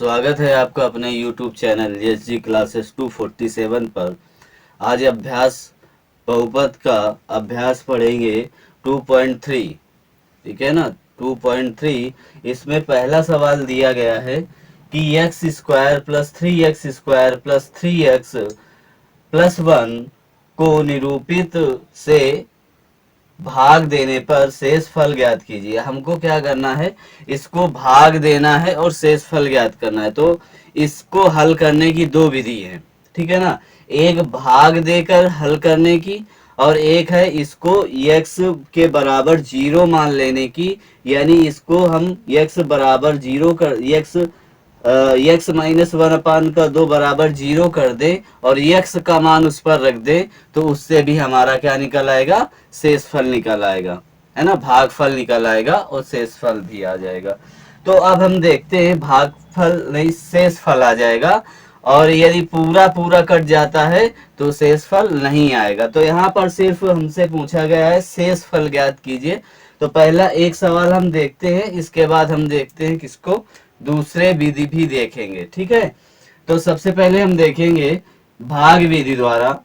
स्वागत है आपका अपने YouTube चैनल एसजी क्लासेस 247 पर। आज अभ्यास बहुपद का अभ्यास पढ़ेंगे 2.3। ठीक है ना, 2.3। इसमें पहला सवाल दिया गया है कि x square plus 3x square plus 3x plus 1 को निरूपित से भाग देने पर शेष फल ज्ञात कीजिए। हमको क्या करना है, इसको भाग देना है और शेष फल ज्ञात करना है। तो इसको हल करने की दो विधि है, ठीक है ना। एक भाग देकर हल करने की और एक है इसको x के बराबर 0 मान लेने की। यानी इसको हम x बराबर 0 कर x माइनस 1/2 बराबर 0 कर दे और x का मान उस पर रख दे, तो उससे भी हमारा क्या निकल आएगा, शेष फल निकल आएगा, है ना। भागफल निकल आएगा और शेष फल भी आ जाएगा। तो अब हम देखते हैं, भागफल नहीं शेष फल आ जाएगा, और यदि पूरा पूरा कट जाता है तो शेष फल नहीं आएगा। तो यहाँ पर सिर्फ हमसे पूछा गया है शेष फल ज्ञात कीजिए। तो पहला एक सवाल हम देखते हैं, इसके बाद हम देखते हैं किसको दूसरे विधि भी देखेंगे, ठीक है। तो सबसे पहले हम देखेंगे भाग विधि द्वारा,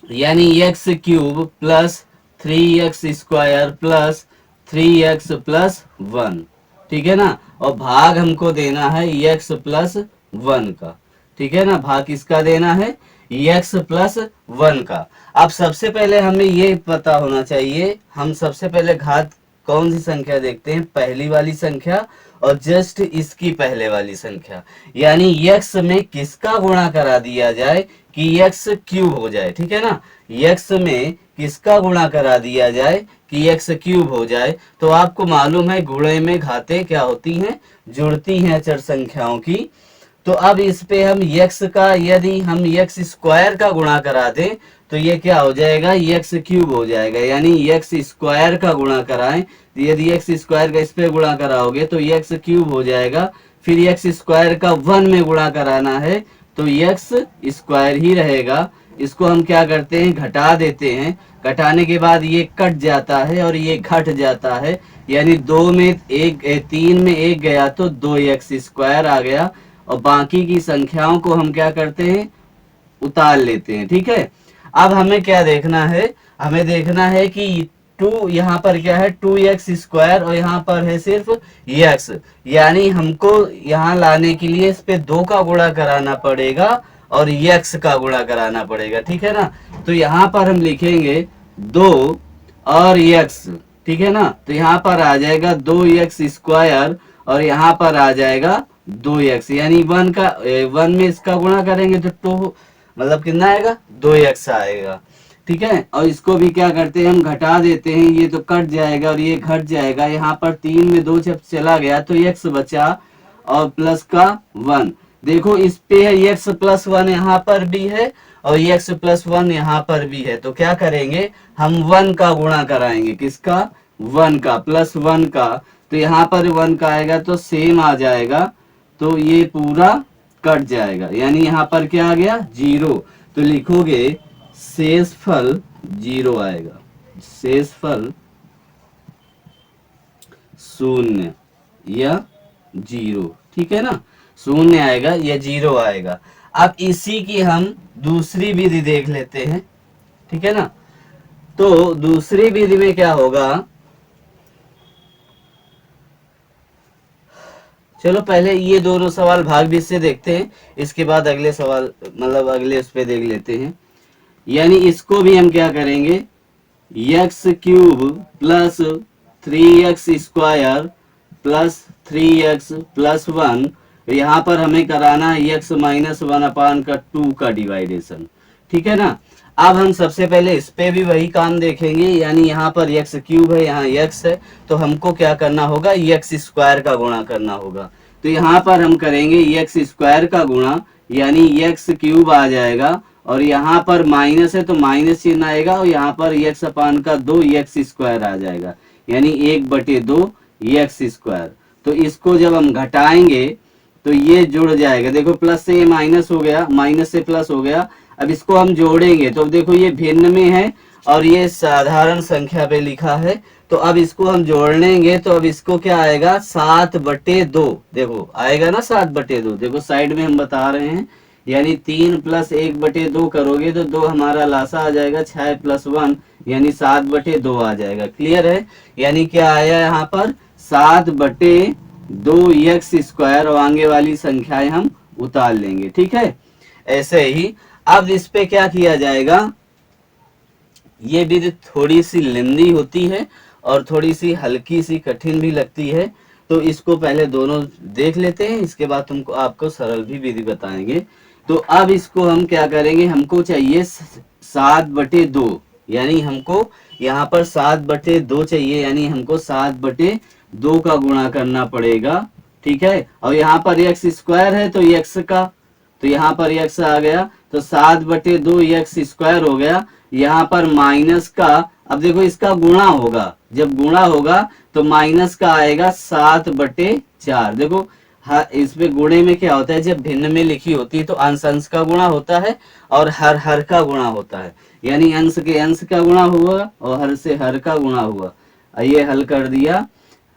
यानी x cube plus 3x square plus 3x plus 1, ठीक है ना। और भाग हमको देना है x प्लस 1 का, ठीक है ना। भाग किसका देना है, x प्लस 1 का। अब सबसे पहले हमें ये पता होना चाहिए, हम सबसे पहले घात कौन सी संख्या देखते हैं, पहली वाली संख्या और जस्ट इसकी पहले वाली संख्या। यानी x में किसका गुणा करा दिया जाए कि x क्यूब हो जाए, ठीक है ना। x में किसका गुणा करा दिया जाए कि x क्यूब हो जाए। तो आपको मालूम है गुणे में घातें क्या होती हैं, जुड़ती हैं अचर संख्याओं की। तो अब इस पे हम x का, यदि हम x स्क्वायर का गुणा करा दें तो ये क्या हो जाएगा, x क्यूब हो जाएगा। यानी x स्क्वायर का गुणा कराएं, तो यदि x स्क्वायर का इस पे गुणा कराओगे तो x क्यूब हो जाएगा। फिर x स्क्वायर का 1 में गुणा कराना है तो x स्क्वायर ही रहेगा। इसको हम क्या करते हैं, घटा देते हैं। घटाने के बाद ये कट जाता है और ये घट जाता है। यानी 2 में 1, 3 में 1 गया तो 2x स्क्वायर आ गया। और बाकी की संख्याओं को हम क्या करते हैं, उतार लेते हैं, ठीक है। अब हमें क्या देखना है, हमें देखना है कि 2 यहाँ पर क्या है 2x स्क्वायर और यहाँ पर है सिर्फ x। यानी हमको यहाँ लाने के लिए इस पे 2 का गुणा कराना पड़ेगा और x का गुणा कराना पड़ेगा, ठीक है ना। तो यहाँ पर हम लिखेंगे 2 और x, ठीक है ना। तो यहाँ पर आ जाएगा 2x स्क्वायर और यहाँ पर आ जाएगा 2x। यानी 1 में इसका गुणा करेंगे तो 2 मतलब कितना आएगा, 2x आएगा, ठीक है। और इसको भी क्या करते हैं, हम घटा देते हैं। ये तो कट जाएगा और ये घट जाएगा। यहाँ पर 3 में 2 जब चला गया तो x बचा और प्लस का 1। देखो इस पे है x प्लस 1, यहाँ पर भी है और x प्लस 1 यहाँ पर भी है। तो क्या करेंगे, हम 1 का गुणा कराएंगे, किसका, 1 का, प्लस 1 का। तो यहाँ पर 1 का आएगा तो सेम आ जाएगा, तो ये पूरा कट जाएगा। यानी यहाँ पर क्या आ गया, 0। तो लिखोगे शेष फल 0 आएगा, शेष फल 0 या 0, ठीक है ना। 0 आएगा या 0 आएगा। अब इसी की हम दूसरी विधि देख लेते हैं, ठीक है ना। तो दूसरी विधि में क्या होगा, चलो पहले ये दोनों सवाल भाग विधि से देखते हैं, इसके बाद अगले सवाल मतलब अगले उस पे देख लेते हैं। यानी इसको भी हम क्या करेंगे, x cube plus 3x square plus 3x plus 1। यहाँ पर हमें कराना है x माइनस 1/2 का डिवाइडेशन, ठीक है ना। अब हम सबसे पहले इस पे भी वही काम देखेंगे। यानी यहाँ पर x क्यूब है, यहाँ x है, तो हमको क्या करना होगा, x स्क्वायर का गुणा करना होगा। तो यहाँ पर हम करेंगे x स्क्वायर का गुणा, यानी x क्यूब आ जाएगा और यहाँ पर माइनस है तो माइनस चिन्ह आएगा और यहाँ पर x/2 x स्क्वायर आ जाएगा। यानी 1/2 x स्क्वायर। तो इसको जब हम घटाएंगे तो ये जुड़ जाएगा। देखो प्लस से ये माइनस हो गया, माइनस से प्लस हो गया। अब इसको हम जोड़ेंगे तो देखो ये भिन्न में है और ये साधारण संख्या पे लिखा है, तो अब इसको हम जोड़ लेंगे तो अब इसको क्या आएगा 7/2, देखो आएगा ना 7/2, देखो साइड में हम बता रहे हैं, यानी 3 + 1/2 करोगे तो 2 हमारा लासा आ जाएगा, 6 + 1 यानी 7/2 आ जाएगा। क्लियर है? यानी क्या आया यहाँ पर 7/2 एक्स स्क्वायर, और आगे वाली संख्याएं हम उतार लेंगे। ठीक है, ऐसे ही अब इस पे क्या किया जाएगा, ये विधि थोड़ी सी लेंदी होती है और थोड़ी सी हल्की सी कठिन भी लगती है, तो इसको पहले दोनों देख लेते हैं, इसके बाद तुमको आपको सरल भी विधि बताएंगे। तो अब इसको हम क्या करेंगे, हमको चाहिए 7/2, यानी हमको यहाँ पर 7/2 चाहिए, यानी हमको 7/2 का गुणा करना पड़ेगा। ठीक है, और यहाँ पर एक्स स्क्वायर है तो एक्स का, तो यहाँ पर एक्स आ गया, तो 7/2 एक्स स्क्वायर हो गया। यहाँ पर माइनस का, अब देखो इसका गुणा होगा, जब गुणा होगा तो माइनस का आएगा 7/4। देखो इसमें गुणे में क्या होता है, जब भिन्न में लिखी होती है तो अंश अंश का गुणा होता है और हर हर का गुणा होता है, यानी अंश के अंश का गुणा हुआ और हर से हर का गुणा हुआ। ये हल कर दिया,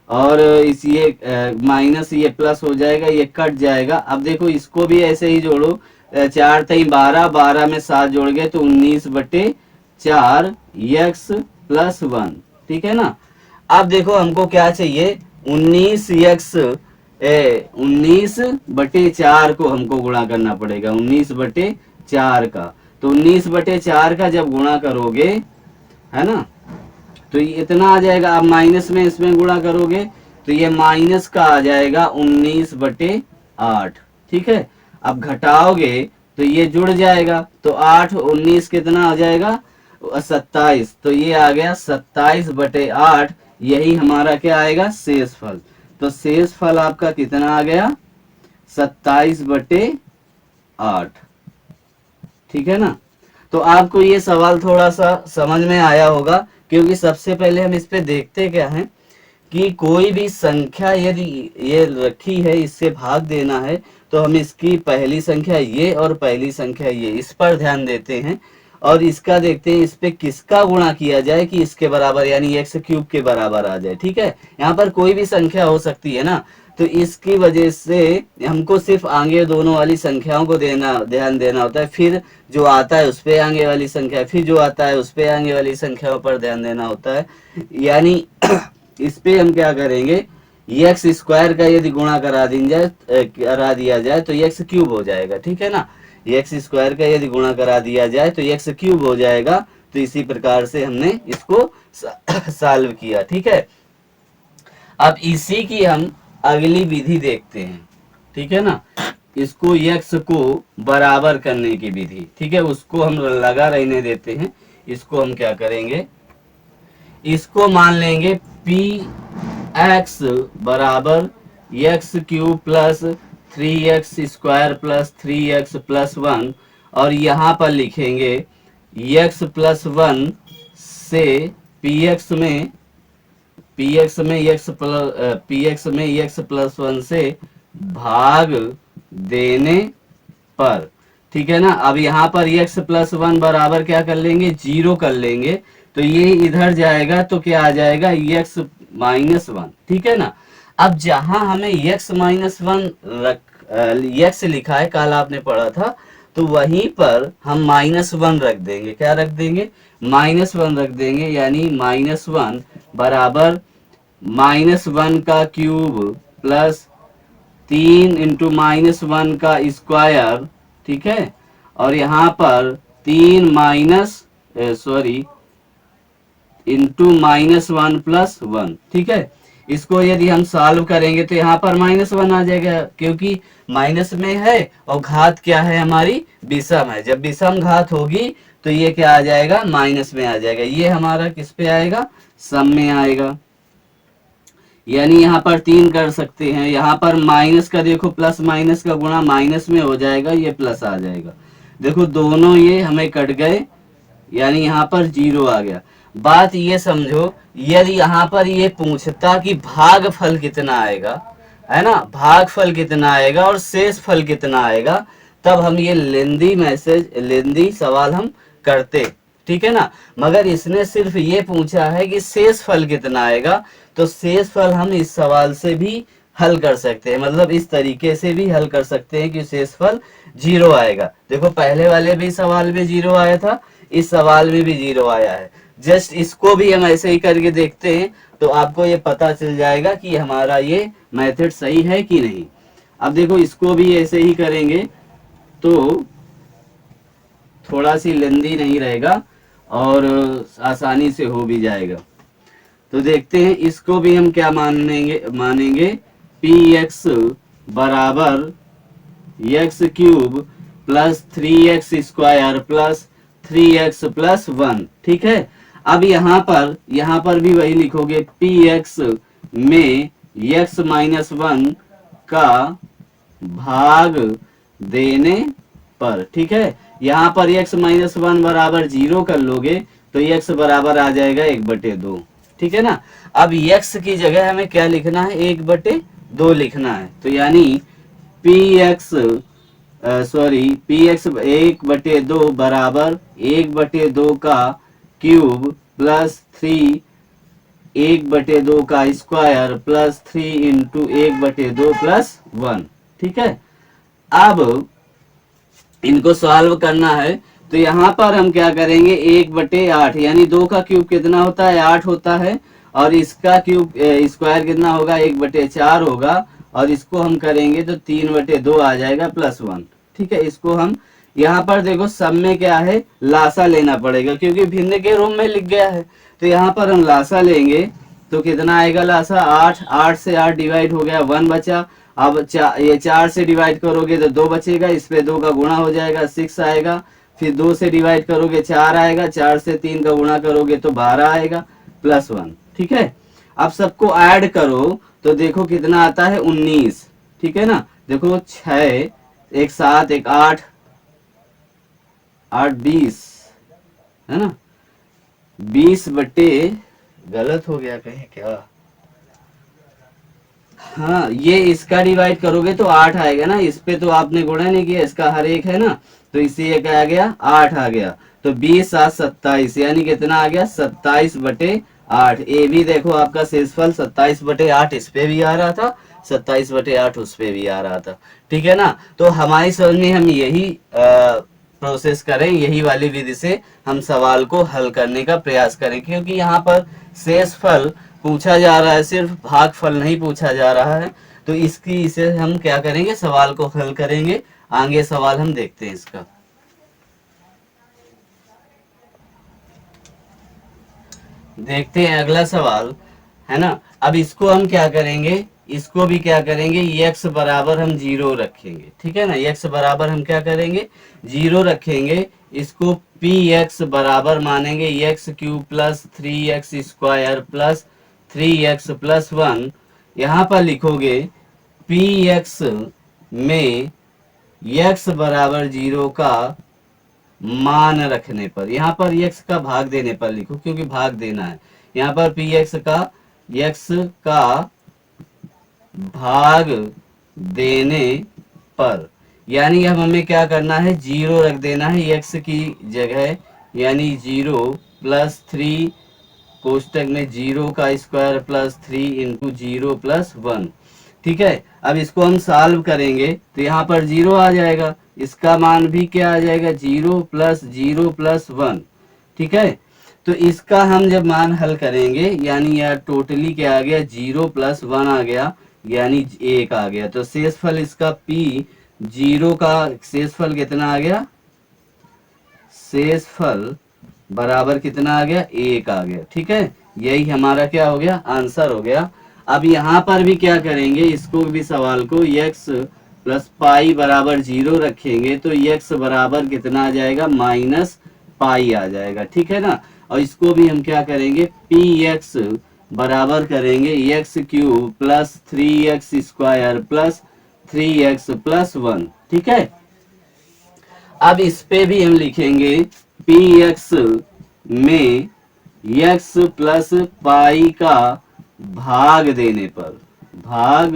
और इस ये माइनस ये प्लस हो जाएगा, ये कट जाएगा। अब देखो इसको भी ऐसे ही जोड़ो, 4 3 12, 12 में 7 जोड़ गए तो 19/4 एक्स + 1। ठीक है ना? अब देखो हमको क्या चाहिए, 19/4 को हमको गुणा करना पड़ेगा, 19/4 का। तो 19/4 का जब गुणा करोगे, है ना, तो ये इतना आ जाएगा। अब माइनस में इसमें गुणा करोगे तो ये माइनस का आ जाएगा 19/8। ठीक है, अब घटाओगे तो ये जुड़ जाएगा, तो 8 19 कितना आ जाएगा 27, तो ये आ गया 27/8। यही हमारा क्या आएगा शेष फल। तो शेष फल आपका कितना आ गया 27/8। ठीक है ना? तो आपको ये सवाल थोड़ा सा समझ में आया होगा, क्योंकि सबसे पहले हम इस पे देखते क्या है कि कोई भी संख्या यदि ये रखी है, इससे भाग देना है, तो हम इसकी पहली संख्या ये और पहली संख्या ये, इस पर ध्यान देते हैं, और इसका देखते हैं इस पे किसका गुणा किया जाए कि इसके बराबर, यानी x³ के बराबर आ जाए। ठीक है, यहाँ पर कोई भी संख्या हो सकती है ना, तो इसकी वजह से हमको सिर्फ आगे दोनों वाली संख्याओं को ध्यान देना होता है, फिर जो आता है उस पे आगे वाली संख्या, फिर जो आता है उस पे आगे वाली संख्याओं पर ध्यान देना होता है। यानी इस पे हम क्या करेंगे, एक्स स्क्वायर का यदि गुणा करा दिया जाए तो x³ हो जाएगा। ठीक है ना, एक्स स्क्वायर का यदि गुणा करा दिया जाए तो x³ हो जाएगा। तो इसी प्रकार से हमने इसको सॉल्व किया। ठीक है, अब इसी की हम अगली विधि देखते हैं। ठीक है ना, इसको x को बराबर करने की विधि। ठीक है, उसको हम लगा रहने देते हैं। इसको हम क्या करेंगे, इसको मान लेंगे px बराबर x³ + 3x² + 3x + 1, और यहाँ पर लिखेंगे x + 1 से px में x + 1 से भाग देने पर। ठीक है ना, अब यहाँ पर x + 1 बराबर क्या कर लेंगे, 0 कर लेंगे, तो ये इधर जाएगा तो क्या आ जाएगा x - 1। ठीक है ना, अब जहां हमें x - 1 x लिखा है, कल आपने पढ़ा था, तो वहीं पर हम -1 रख देंगे। क्या रख देंगे, -1 रख देंगे, यानी -1 बराबर -1 का क्यूब प्लस 3 × -1 का स्क्वायर। ठीक है, और यहाँ पर 3 इंटू -1 + 1। ठीक है, इसको यदि हम सॉल्व करेंगे तो यहाँ पर -1 आ जाएगा, क्योंकि माइनस में है और घात क्या है हमारी विषम है। जब विषम घात होगी तो ये क्या आ जाएगा, माइनस में आ जाएगा। ये हमारा किस पे आएगा, सम में आएगा। यानी यहाँ पर 3 कर सकते हैं, यहाँ पर माइनस का देखो, प्लस माइनस का गुणा माइनस में हो जाएगा, ये प्लस आ जाएगा। देखो दोनों ये हमें कट गए, यानी यहाँ पर 0 आ गया। बात ये समझो, यदि यहाँ पर ये पूछता कि भागफल कितना आएगा, है ना, भागफल कितना आएगा और शेष फल कितना आएगा, तब हम ये लेंदी सवाल हम करते। ठीक है ना। मगर इसने सिर्फ ये पूछा है कि शेष फल कितना आएगा, तो शेष फल हम इस सवाल से भी हल कर सकते हैं, मतलब इस तरीके से भी हल कर सकते हैं कि शेष फल 0 आएगा। देखो पहले वाले भी सवाल में 0 आया था, इस सवाल में भी 0 आया है। जस्ट इसको भी हम ऐसे ही करके देखते हैं, तो आपको ये पता चल जाएगा कि हमारा ये मेथड सही है कि नहीं। अब देखो इसको भी ऐसे ही करेंगे तो थोड़ा सी लेंदी नहीं रहेगा और आसानी से हो भी जाएगा। तो देखते हैं इसको भी हम क्या मानेंगे पी एक्स बराबर x cube plus 3x² plus 3x+1। ठीक है। अब यहाँ पर भी वही लिखोगे, पी एक्स में x-1 का भाग देने पर। ठीक है। यहाँ पर x-1 बराबर 0 कर लोगे तो x बराबर आ जाएगा 1/2। ठीक है ना। अब x की जगह हमें क्या लिखना है, 1/2 लिखना है। तो यानी पी एक्स 1/2 बराबर 1/2 का क्यूब प्लस 3 1/2 का स्क्वायर प्लस 3 इंटू 1/2 प्लस 1। ठीक है। अब इनको सॉल्व करना है, तो यहाँ पर हम क्या करेंगे, 1/8 यानी 2 का क्यूब कितना होता है, 8 होता है, और इसका क्यूब स्क्वायर कितना होगा, 1/4 होगा, और इसको हम करेंगे तो 3/2 आ जाएगा प्लस 1। ठीक है। इसको हम यहाँ पर देखो सब में क्या है, लासा लेना पड़ेगा क्योंकि भिन्न के रूप में लिख गया है। तो यहाँ पर हम लासा लेंगे तो कितना आएगा लासा, 8, 8 से 8 डिवाइड हो गया, 1 बचा। अब ये 4 से डिवाइड करोगे तो 2 बचेगा, इस पे 2 का गुणा हो जाएगा, 6 आएगा। फिर 2 से डिवाइड करोगे 4 आएगा, 4 से 3 का गुणा करोगे तो 12 आएगा प्लस 1। ठीक है। अब सबको ऐड करो तो देखो कितना आता है, 19। ठीक है ना। देखो 6 एक 7 एक 8 8 20 है ना, 20 बटे, गलत हो गया कहीं क्या, हाँ ये इसका डिवाइड करोगे तो 8 आएगा ना, इस पे तो आपने गुणा नहीं किया, इसका हर एक है ना, तो इसी एक आ गया 8 आ गया। तो 20 7 27 यानी कितना आ गया, 27/8। ये भी देखो आपका शेषफल 27/8 इस पे भी आ रहा था, 27/8 उस पे भी आ रहा था। ठीक है ना। तो हमारी समझ में हम यही प्रोसेस करें, यही वाली विधि से हम सवाल को हल करने का प्रयास करें, क्योंकि यहाँ पर शेषफल पूछा जा रहा है, सिर्फ भागफल नहीं पूछा जा रहा है। तो इसकी इसे हम क्या करेंगे, सवाल को हल करेंगे। आगे सवाल हम देखते हैं इसका। देखते हैं अगला सवाल, है ना। अब इसको हम क्या करेंगे, इसको भी क्या करेंगे, x बराबर हम 0 रखेंगे। ठीक है ना। x बराबर हम क्या करेंगे, 0 रखेंगे। इसको पी एक्स बराबर मानेंगे x³ plus 3x² plus 3x+1। यहाँ पर लिखोगे पी एक्स में x बराबर 0 का मान रखने पर, यहाँ पर x का भाग देने पर लिखो क्योंकि भाग देना है। यहाँ पर पी एक्स का x का भाग देने पर, यानी अब हमें क्या करना है, 0 रख देना है x की जगह, यानी 0 प्लस 3 कोष्टक में 0 का स्क्वायर प्लस 3 इंटू 0 प्लस 1। ठीक है। अब इसको हम सॉल्व करेंगे तो यहाँ पर 0 आ जाएगा, इसका मान भी क्या आ जाएगा, 0 प्लस 0 प्लस 1। ठीक है। तो इसका हम जब मान हल करेंगे, यानी यार टोटली क्या आ गया, 0 प्लस 1 आ गया, यानी 1 आ गया। तो शेषफल इसका p 0 का शेषफल कितना आ गया, शेषफल बराबर कितना आ गया, 1 आ गया। ठीक है। यही हमारा क्या हो गया, आंसर हो गया। अब यहाँ पर भी क्या करेंगे, इसको भी सवाल को x प्लस पाई बराबर 0 रखेंगे तो x बराबर कितना आ जाएगा, -पाई आ जाएगा। ठीक है ना। और इसको भी हम क्या करेंगे, पी एक्स बराबर करेंगे x³ plus 3x² plus 3x+1। ठीक है। अब इस पे भी हम लिखेंगे पी एक्स में x प्लस पाई का भाग देने पर, भाग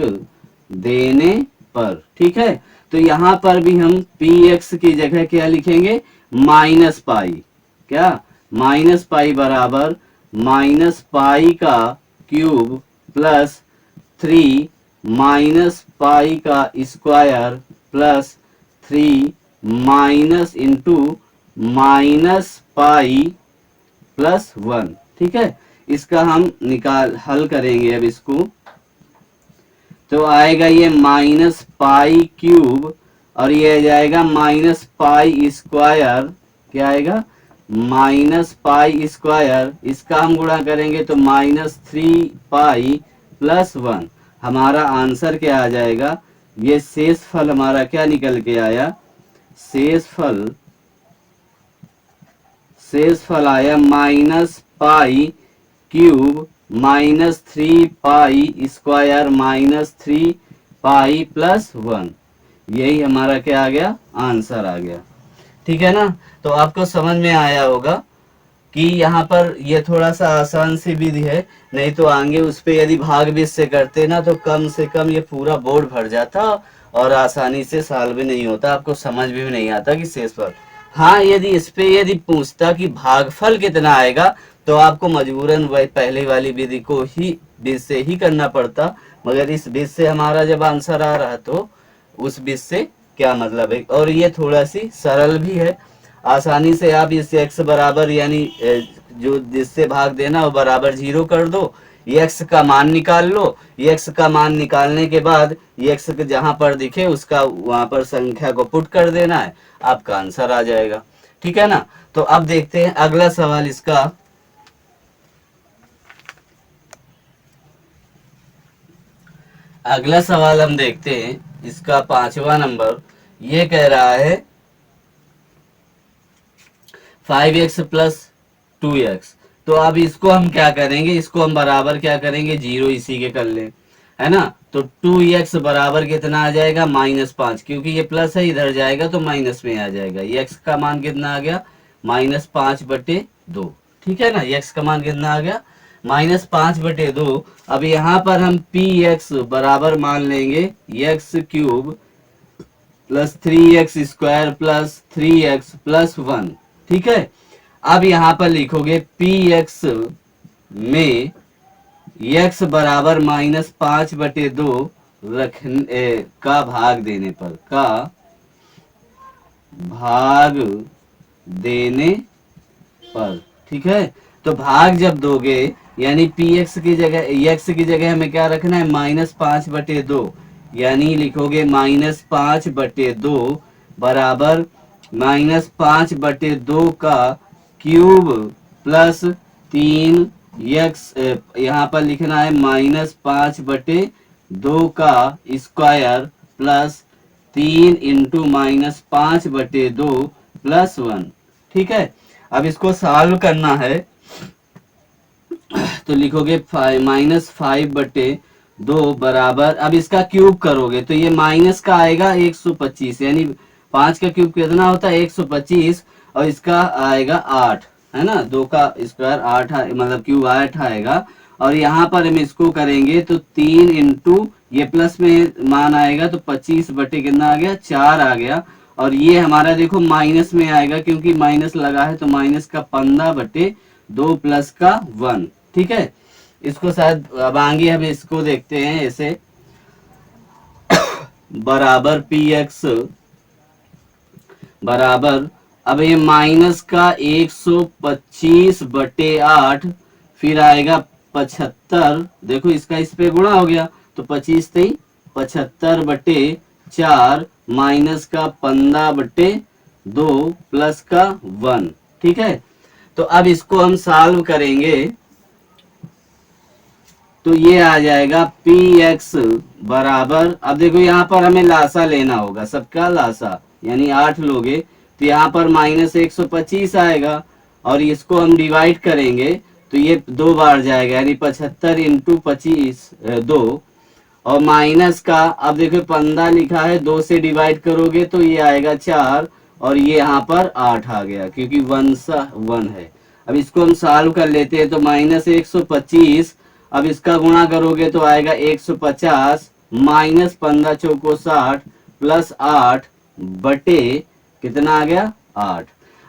देने पर। ठीक है। तो यहाँ पर भी हम पी एक्स की जगह क्या लिखेंगे, -पाई, क्या माइनस पाई बराबर माइनस पाई का क्यूब प्लस 3 माइनस पाई का square plus 3 minus into minus pi plus 1। ठीक है, इसका हम हल करेंगे अब इसको, तो आएगा ये माइनस पाई क्यूब और ये आ जाएगा माइनस पाई स्क्वायर। क्या आएगा? Minus pi square. इसका हम गुणा करेंगे तो माइनस 3 पाई प्लस 1। हमारा आंसर क्या आ जाएगा? ये शेष फल हमारा क्या निकल के आया? शेष फल आया minus pi cube minus 3 pi square minus 3 pi plus 1। यही हमारा क्या आ गया? आंसर आ गया। ठीक है ना? तो आपको समझ में आया होगा कि यहाँ पर ये थोड़ा सा आसान सी विधि है, नहीं तो आगे उस पे यदि भाग बीज से करते ना तो कम से कम ये पूरा बोर्ड भर जाता और आसानी से सॉल्व भी नहीं होता, आपको समझ भी नहीं आता कि शेषफल। हाँ, यदि इस पे यदि पूछता कि भागफल कितना आएगा तो आपको मजबूरन वही पहले वाली विधि को ही बीज से ही करना पड़ता, मगर इस बीज से हमारा जब आंसर आ रहा तो उस बीज से क्या मतलब है। और ये थोड़ा सी सरल भी है, आसानी से आप इस x बराबर यानी जो जिससे भाग देना वो बराबर 0 कर दो, x का मान निकाल लो, x का मान निकालने के बाद x जहां पर दिखे उसका वहां पर संख्या को पुट कर देना है, आपका आंसर आ जाएगा। ठीक है ना? तो अब देखते हैं अगला सवाल इसका। अगला सवाल हम देखते हैं इसका 5वां नंबर। ये कह रहा है 5x प्लस 2x। तो अब इसको हम क्या करेंगे? इसको हम बराबर क्या करेंगे? 0 इसी के कर लें, है ना? तो 2x बराबर कितना आ जाएगा? -5, क्योंकि ये प्लस है इधर जाएगा तो माइनस में आ जाएगा। x का मान कितना आ गया? -5/2। ठीक है ना? x का मान कितना आ गया? -5/2। अब यहाँ पर हम px बराबर मान लेंगे x³ plus 3x square plus 3x plus 1। ठीक है, अब यहां पर लिखोगे px में x बराबर -5/2 रखने का भाग देने पर ठीक है, तो भाग जब दोगे यानी px की जगह x की जगह हमें क्या रखना है? -5/2, यानी लिखोगे -5/2 बराबर -5/2 का क्यूब प्लस 3x, यहाँ पर लिखना है -5/2 का स्क्वायर प्लस 3 इंटू -5/2 प्लस 1। ठीक है, अब इसको सॉल्व करना है तो लिखोगे -5/2 बराबर, अब इसका क्यूब करोगे तो ये माइनस का आएगा 125, यानी 5 का क्यूब कितना होता है? 125, और इसका आएगा 8, है ना? 2 का स्क्वायर 8 मतलब क्यूब 8 आएगा। और यहाँ पर हम इसको करेंगे तो 3 इंटू ये प्लस में मान आएगा तो 25 बटे कितना आ गया? 4 आ गया। और ये हमारा देखो माइनस में आएगा क्योंकि माइनस लगा है, तो माइनस का 15/2 प्लस का 1। ठीक है, इसको शायद अब आगे हम इसको देखते हैं ऐसे बराबर px बराबर, अब ये माइनस का 125/8 फिर आएगा 75। देखो इसका इस पे गुणा हो गया तो 25 3 75/4 माइनस का 15/2 प्लस का 1। ठीक है, तो अब इसको हम सॉल्व करेंगे तो ये आ जाएगा px बराबर, अब देखो यहाँ पर हमें लासा लेना होगा, सबका लासा, यानी 8 लोगे तो यहाँ पर -125 आएगा और इसको हम डिवाइड करेंगे तो ये 2 बार जाएगा, यानी 75 इंटू 25 2, और माइनस का, अब देखो 15 लिखा है, 2 से डिवाइड करोगे तो ये आएगा 4 और ये यहाँ पर 8 आ गया क्योंकि 1 है। अब इसको हम सॉल्व कर लेते हैं तो -125, अब इसका गुणा करोगे तो आएगा 150 -15 चौको 60 प्लस 8 बटे कितना आ गया? 8।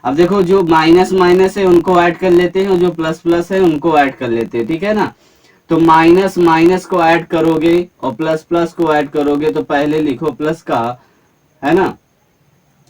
अब देखो जो माइनस माइनस है उनको ऐड कर लेते हैं और जो प्लस प्लस है उनको ऐड कर लेते हैं, ठीक है ना। तो माइनस माइनस को ऐड करोगे और प्लस प्लस को ऐड करोगे तो पहले लिखो प्लस का, है ना,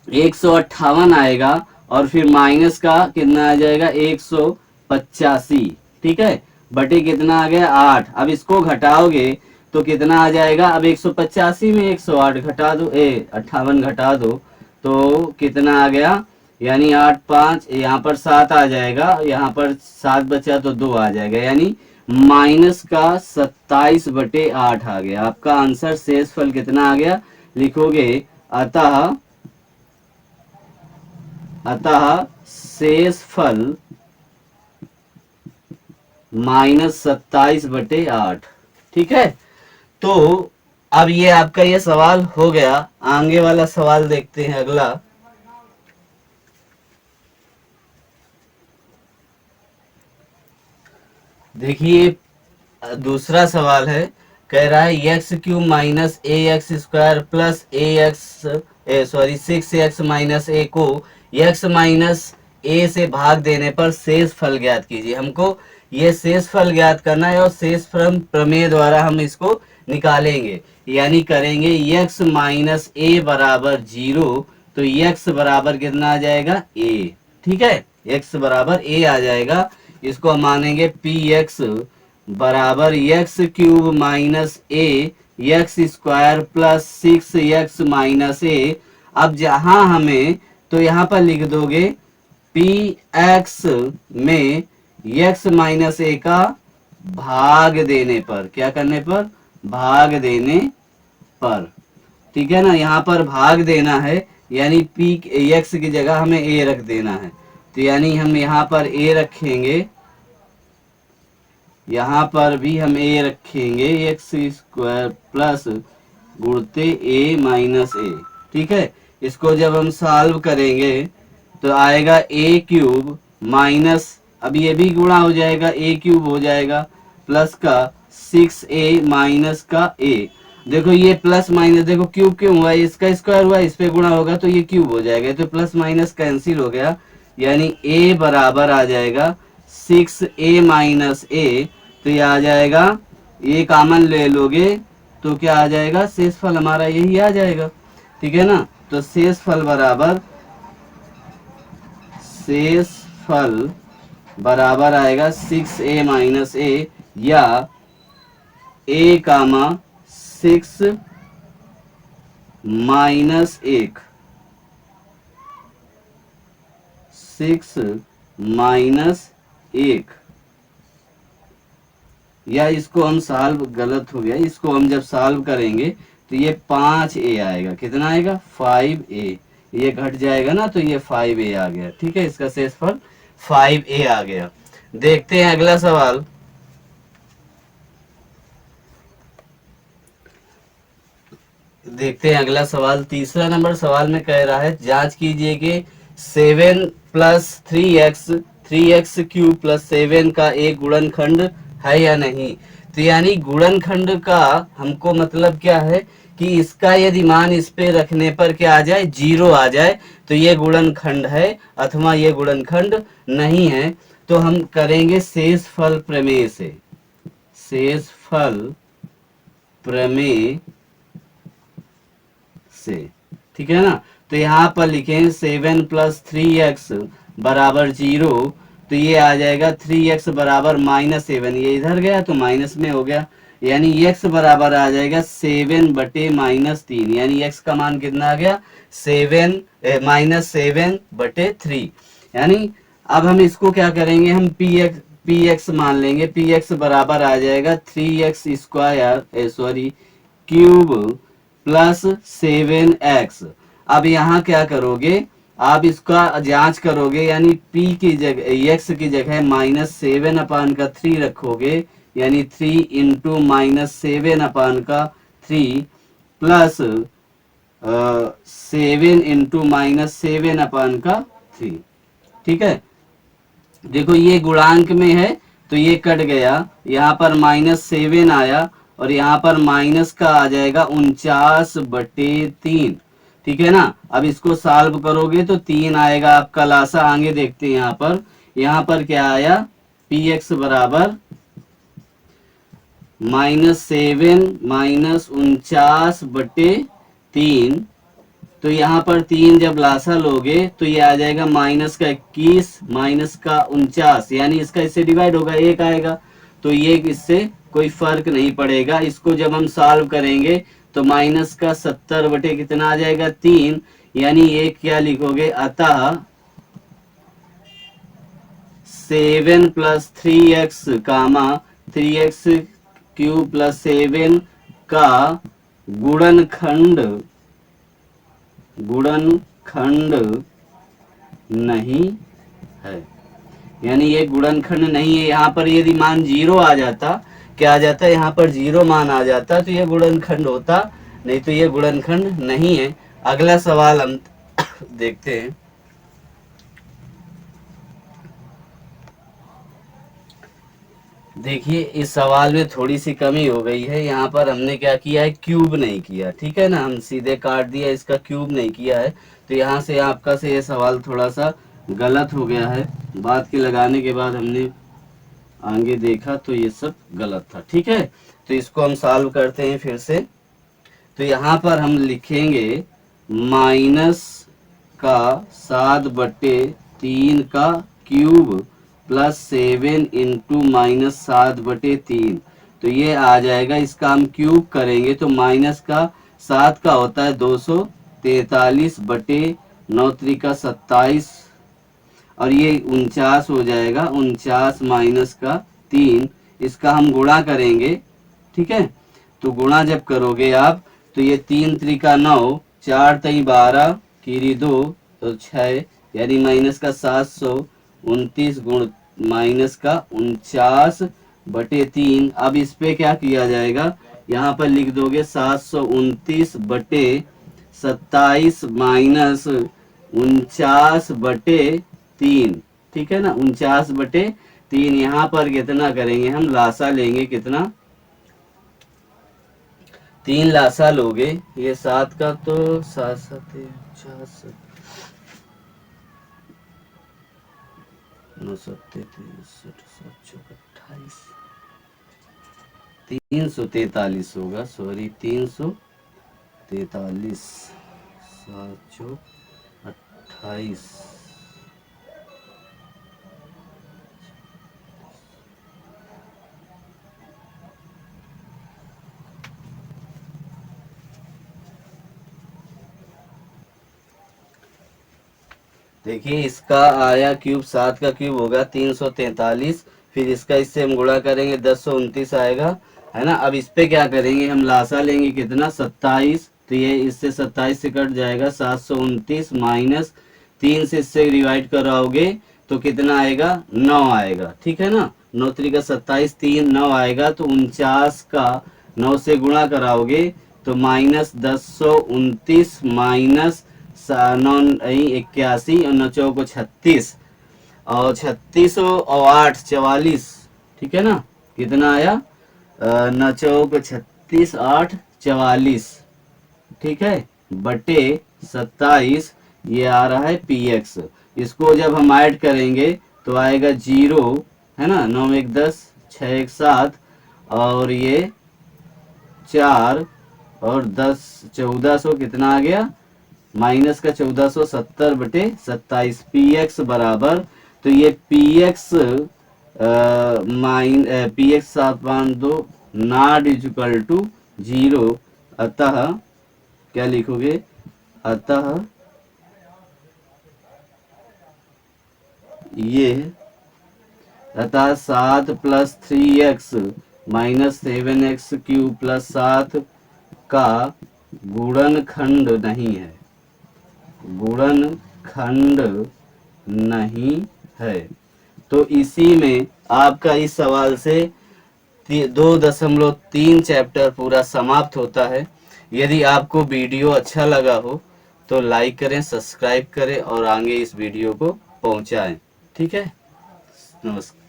158 आएगा और फिर माइनस का कितना आ जाएगा 185, ठीक है, बटे कितना आ गया 8। अब इसको घटाओगे तो कितना आ जाएगा, अब 185 में 108 घटा दो, 58 घटा दो तो कितना आ गया, यानी 8 5, यहाँ पर 7 आ जाएगा, यहाँ पर 7 बचा तो 2 आ जाएगा, यानी माइनस का 27/8 आ गया। आपका आंसर शेषफल कितना आ गया, लिखोगे अतः शेषफल -27/8, ठीक है। तो अब ये आपका ये सवाल हो गया। आगे वाला सवाल देखते हैं अगला। देखिए दूसरा सवाल है, कह रहा है x cube minus a x square plus six x minus a को एक्स माइनस ए से भाग देने पर शेष फल ज्ञात कीजिए। हमको ये शेष फल ज्ञात करना है और शेष फल प्रमेय द्वारा हम इसको निकालेंगे, यानी करेंगे एक्स माइनस ए बराबर 0, तो एक्स बराबर कितना आ जाएगा ए, ठीक है, एक्स बराबर ए आ जाएगा। इसको हम मानेंगे पी एक्स बराबर x cube minus a x square plus 6x minus a. अब जहां हमें, तो यहाँ पर लिख दोगे पी एक्स में x माइनस ए का भाग देने पर, क्या करने पर, भाग देने पर, ठीक है ना, यहाँ पर भाग देना है, यानी पी एक्स की जगह हमें ए रख देना है। तो यानी हम यहाँ पर ए रखेंगे, यहाँ पर भी हम ए रखेंगे, एक्स स्क्वायर प्लस गुणते ए माइनस ए, ठीक है। इसको जब हम सॉल्व करेंगे तो आएगा ए क्यूब माइनस, अब ये भी गुणा हो जाएगा, ए क्यूब हो जाएगा प्लस का 6a माइनस का ए। देखो ये प्लस माइनस, देखो क्यूब क्यों हुआ, इसका स्क्वायर हुआ, इस पे गुणा होगा तो ये क्यूब हो जाएगा, तो प्लस माइनस कैंसिल हो गया, यानी a बराबर आ जाएगा 6a माइनस ए। तो ये आ जाएगा, ये कॉमन ले लोगे तो क्या आ जाएगा, शेषफल हमारा यही आ जाएगा, ठीक है ना। तो शेषफल बराबर आएगा 6a माइनस ए, या a कामा 6 माइनस 1, 6 माइनस 1, या इसको हम सॉल्व, गलत हो गया, इसको हम जब सॉल्व करेंगे तो ये 5a आएगा, कितना आएगा 5a, ये घट जाएगा ना तो ये 5a आ गया, ठीक है, इसका शेषफल 5a आ गया। देखते हैं अगला सवाल। देखते हैं अगला सवाल। तीसरा नंबर सवाल में कह रहा है जांच कीजिए कि 7 प्लस 3x क्यूब प्लस 7 का एक गुणनखंड है या नहीं। तो यानी गुणनखंड का हमको मतलब क्या है कि इसका यदि मान इस पे रखने पर क्या आ जाए, 0 आ जाए, तो ये गुणनखंड है अथवा ये गुणनखंड नहीं है। तो हम करेंगे शेषफल प्रमेय से, शेषफल प्रमेय से, ठीक है ना। तो यहाँ पर लिखें 7 प्लस 3x बराबर 0, तो ये आ जाएगा 3x बराबर -7, ये इधर गया तो माइनस में हो गया, यानी x बराबर आ जाएगा 7/-3, यानी x का मान कितना आ गया, -7/3। यानी अब हम इसको क्या करेंगे, हम px मान लेंगे, px बराबर आ जाएगा 3x square cube plus 7x। अब यहाँ क्या करोगे, आप इसका जांच करोगे, यानी p की जगह x की जगह -7/3 रखोगे, यानी 3 इंटू -7/3 प्लस 7 इंटू -7/3, ठीक है। देखो ये गुणांक में है तो ये कट गया, यहाँ पर -7 आया और यहाँ पर माइनस का आ जाएगा 49/3, ठीक है ना। अब इसको सॉल्व करोगे तो 3 आएगा आपका लासा। आगे देखते हैं यहाँ पर क्या आया, पी एक्स बराबर -7 -49/3। तो यहाँ पर 3 जब लासा लोगे तो ये आ जाएगा -21 -49, यानी इसका इससे डिवाइड होगा, 1 आएगा। तो ये इससे कोई फर्क नहीं पड़ेगा। इसको जब हम सॉल्व करेंगे तो -70 कितना आ जाएगा, 3। यानी ये क्या लिखोगे, अतः 7 + 3x, 3x³ + 7 का गुणनखंड नहीं है। यानी ये गुणनखंड नहीं है। यहाँ पर यदि मान 0 आ जाता, क्या आ जाता, यहाँ पर 0 मान आ जाता तो ये गुणनखंड होता, नहीं तो ये गुणनखंड नहीं है। अगला सवाल हम देखते हैं। देखिए इस सवाल में थोड़ी सी कमी हो गई है। यहाँ पर हमने क्या किया है, क्यूब नहीं किया, ठीक है ना, हम सीधे काट दिया, इसका क्यूब नहीं किया है। तो यहाँ से आपका से ये सवाल थोड़ा सा गलत हो गया है। बाद के लगाने के बाद हमने आगे देखा तो ये सब गलत था, ठीक है। तो इसको हम सॉल्व करते हैं फिर से। तो यहाँ पर हम लिखेंगे माइनस का 7/3 का क्यूब +7 इंटू -7/3। तो ये आ जाएगा, इसका हम क्यूब करेंगे तो माइनस का 7 का होता है 243/9×27, और ये 49 हो जाएगा। 49 माइनस का 3, इसका हम गुणा करेंगे, ठीक है। तो गुणा जब करोगे आप तो ये 3 त्रिका 9, 4 तई 12, कीरी 2 तो 6, यानी माइनस का 729 गुण माइनस का 49/3। अब इस पे क्या किया जाएगा, यहाँ पर लिख दोगे 729/27 माइनस 49/3, ठीक है ना। 49/3 यहाँ पर कितना करेंगे हम, लासा लेंगे, कितना, 3 लासा लोगे। ये 7 का तो 7 7 49, 9 7 28, 343 होगा, सॉरी 343, 7 28। देखिए इसका आया क्यूब, 7 का क्यूब होगा 343, फिर इसका इससे हम गुणा करेंगे 1029 आएगा, है ना। अब इस पे क्या करेंगे, हम लासा लेंगे, कितना, 27। तो ये इससे 27 से कट जाएगा, 729 माइनस 3 से इससे डिवाइड कराओगे तो कितना आएगा, 9 आएगा, ठीक है ना। 9 3 27, 3 9 आएगा। तो 49 का 9 से गुणा कराओगे तो -1029 माइनस 9 81 और 9 चौको 36, और 36 और 8 44, ठीक है ना। कितना आया, 9 चौको 36, 8 44, ठीक है, बटे 27। ये आ रहा है px। इसको जब हम ऐड करेंगे तो आएगा 0, है ना, 9 1 10, 6 1 7, और ये 4 और 10 1400, कितना आ गया, माइनस का 1470/27। px बराबर, तो ये px px 752 not equal to 0। अतः क्या लिखोगे, अतः ये, अतः 7 + 3x -7x³ + 7 का गुणनखंड नहीं है, गुणनखंड नहीं है। तो इसी में आपका इस सवाल से 2.3 चैप्टर पूरा समाप्त होता है। यदि आपको वीडियो अच्छा लगा हो तो लाइक करें, सब्सक्राइब करें और आगे इस वीडियो को पहुंचाएं, ठीक है। नमस्कार।